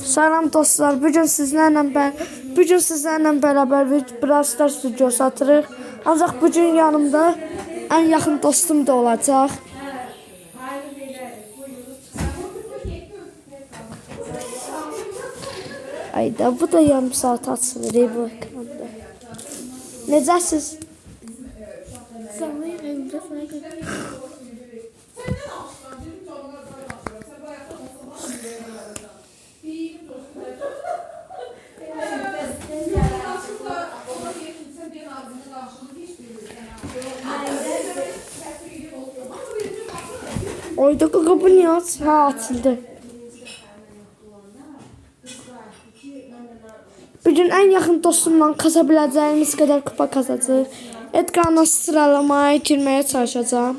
Salam dostlar, bugün sizlerle beraber Brawl Stars videosu atırıq. Ancaq bugün yanımda en yakın dostum da olacaq. Ayda bu da yarım saat açılır bu ekranda. Necəsiz? Oyda kapı niye aç? Ha, açıldı. Bugün en yakın dostumla kazabileceğimiz kadar kupa kazacağıq. Edgar'la sıralamaya girmeye çalışacağım.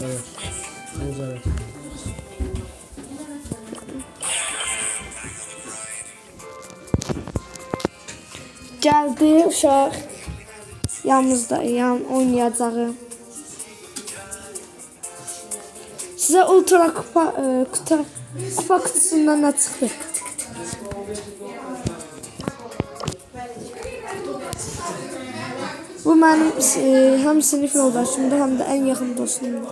Evet. Evet. Geldi uşaq. Yanımızda oynayacağım. Size ultra kupa kutusundan ne çıktı? Bu benim hem sınıf yoldaşımdır hem de en yakın dostumdur.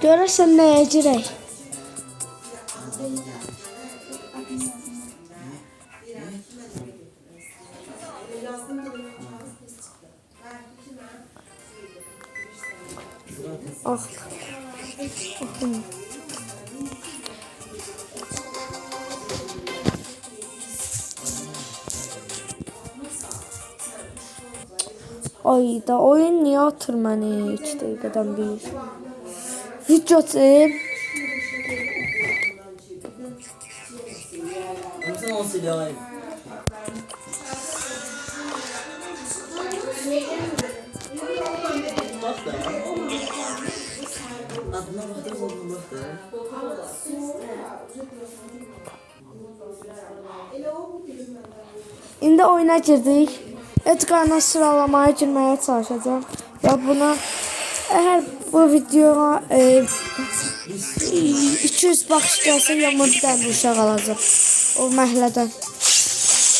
Görürsən nəyə girək? Ah. Ayda oyun niye atır məni 2 dəqiqədən bir? Video çək. İndi oyuna girdik. Edgar'la sıralamaya girmeye çalışacağım. Ya buna eğer bu videoya 200 baxış gəlsə yanıma bir dənə uşaq alacağım. O məhəllədən.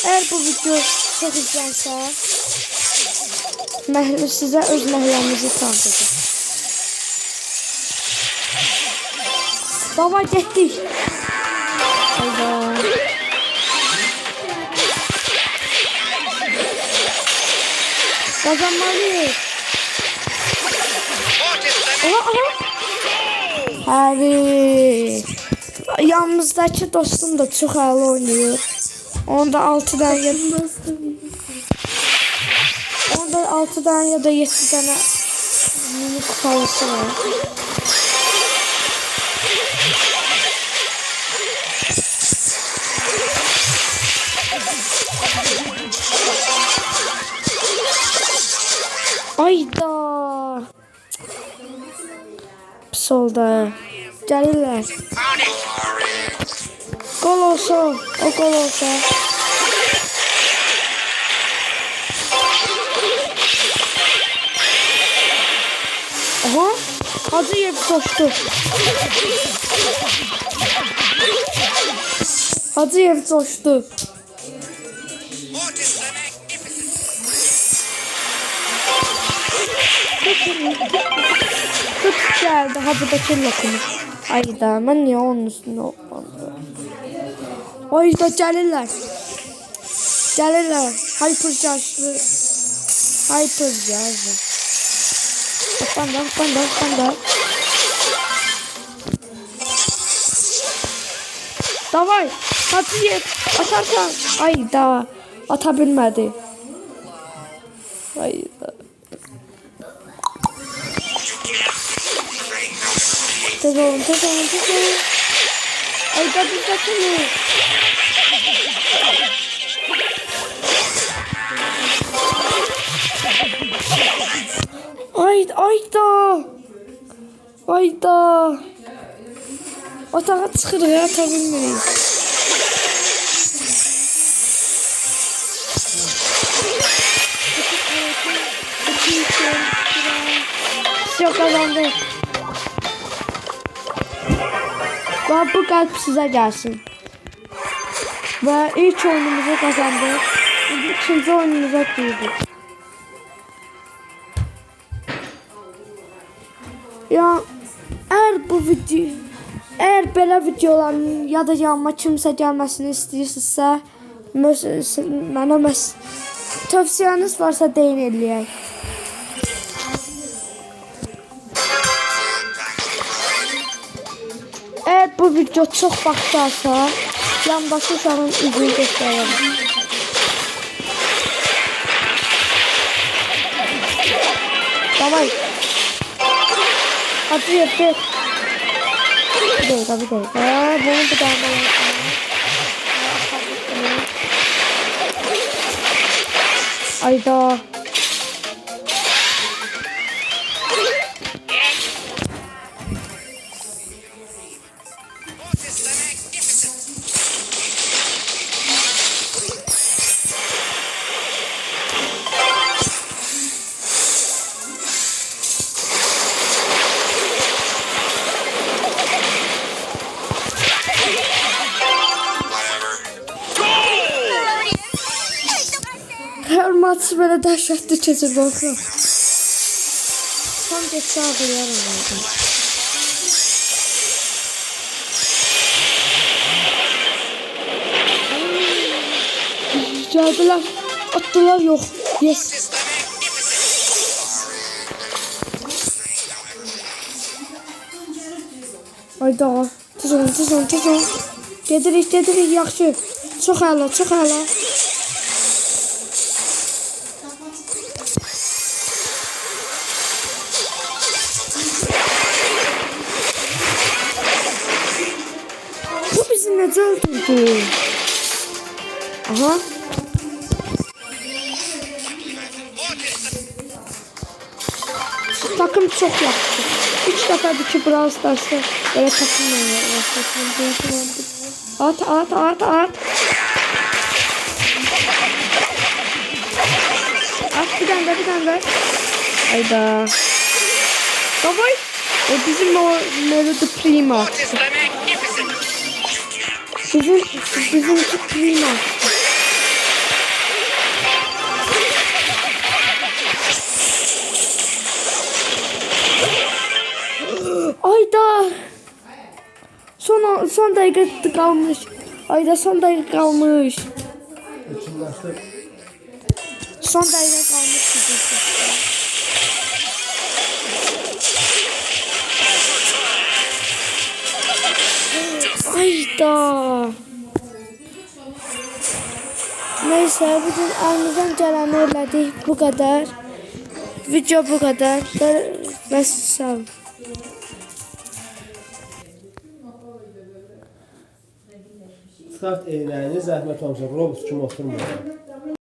Eğer bu video çok izlənsə sizə öz məhəlləmizi tanıtacağım. Baba getdik. Hayda. Kazanmalıyız. Harry. Yanımızdaki dostum da çok ağlı oynuyor. Onda 6'dan ya da 7 tane mini kupalısı var. Ayda. Pis oldu. Gəlirlər. Gol olsa, o gol olsa. Aha, Hacıyev coşdu. Hacıyev coşdu. Tut geldi. Ha bu da kirlokumu. Ayda ben niye onun üstüne hoplandı? Ayda gelirler. Gelirler. Hyper yaşlı. Hyper yazdı. Hoplandı. Davay. Hadi ye. Atarsan. Ayda. Atabilmedi. Ayda. Tez olun. Ayda bir dakika. Ayda. Otağa çıxırıq, yata bilmirik. Yok, kazandık. Və bu qəlb sizə gəlsin. Və ilk oyunumuzu kazandık. İkinci oyunumuza girdik. Ya eğer belə videoların ya da yanıma kimsə gəlməsini istəyirsinizsə, mənə tövsiyəniz varsa deyin eləyək. Eğer bu video çok baxtarsa, yandakı uşağın üzünü göstərirəm. Davay. Hadi yaptık. Bir dakika. Bunu bir daha Ayda. Her maç böyle dəhşətli keçir baxın. Tam geçsə ağlayaram orada. Geldiler, attılar, yok. Yes. Ayda, tuzun. Gedirik, yaxşı. Çox əla. Bu bizi necə öldürdü? Aha. Takım çok yaxşı. 3 dəfədir ki, Brawl Stars'da belə takım oynuyor. At. At bir tane. Hayda. Davay. O bizim Melody Prima. Bizimki Prima. Ayda. Son dakika kalmış. Ayda son dakika kalmış. Son dakika kalmış. Ayda. Neyse bugün elimizden geleni elədik. Bu kadar. Video bu kadar. Ve sağ olun. Start eynəyini zəhmət olmasa robot kimi oturmuyor.